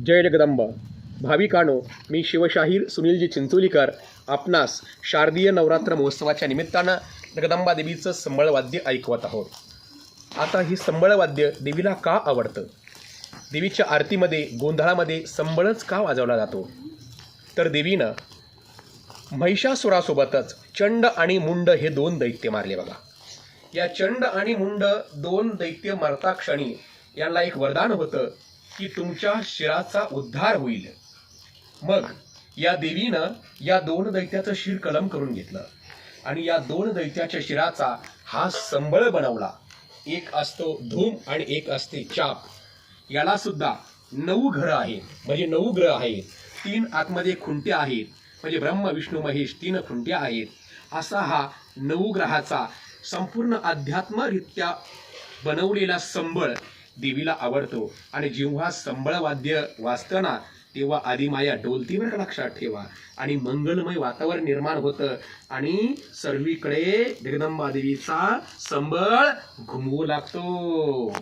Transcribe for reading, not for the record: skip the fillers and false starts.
जय जगदंब. भाविकानो, मी शिवशाहीर सुनीलजी चिंचोलीकर आपणास शारदीय नवरात्र महोत्सवाच्या निमित्तानं जगदंबा देवीचं संबळवाद्य ऐकवत आहोत. आता ही संबळवाद्य देवीला का आवडतं? देवीच्या आरतीमध्ये गोंधळामध्ये संबळच का वाजवला जातो? तर देवीनं महिषासुरासोबतच चंड आणि मुंड हे दोन दैत्य मारले बघा. या चंड आणि मुंड दोन दैत्य मरता क्षणी यांना एक वरदान होतं की तुमच्या शिराचा उद्धार होईल. मग या देवीनं या दोन दैत्याचं शिर कलम करून घेतलं आणि या दोन दैत्याच्या शिराचा हा संबळ बनवला. एक असतो धूम आणि एक असते चाप. याला सुद्धा 9 घरं आहेत, म्हणजे 9 ग्रह आहेत. 3 आतमध्ये खुंट्या आहेत, म्हणजे ब्रह्म विष्णू महेश 3 खुंट्या आहेत. असा हा 9 ग्रहाचा संपूर्ण अध्यात्मरित्या बनवलेला संबळ देवीला आवडतो. आणि जेव्हा संबळवाद्य वाजताना तेव्हा आदिमाया डोलतीवर लक्षात ठेवा आणि मंगलमय वातावरण निर्माण होतं आणि सर्वीकडे जगदंबा देवीचा संबळ घुमवू लागतो.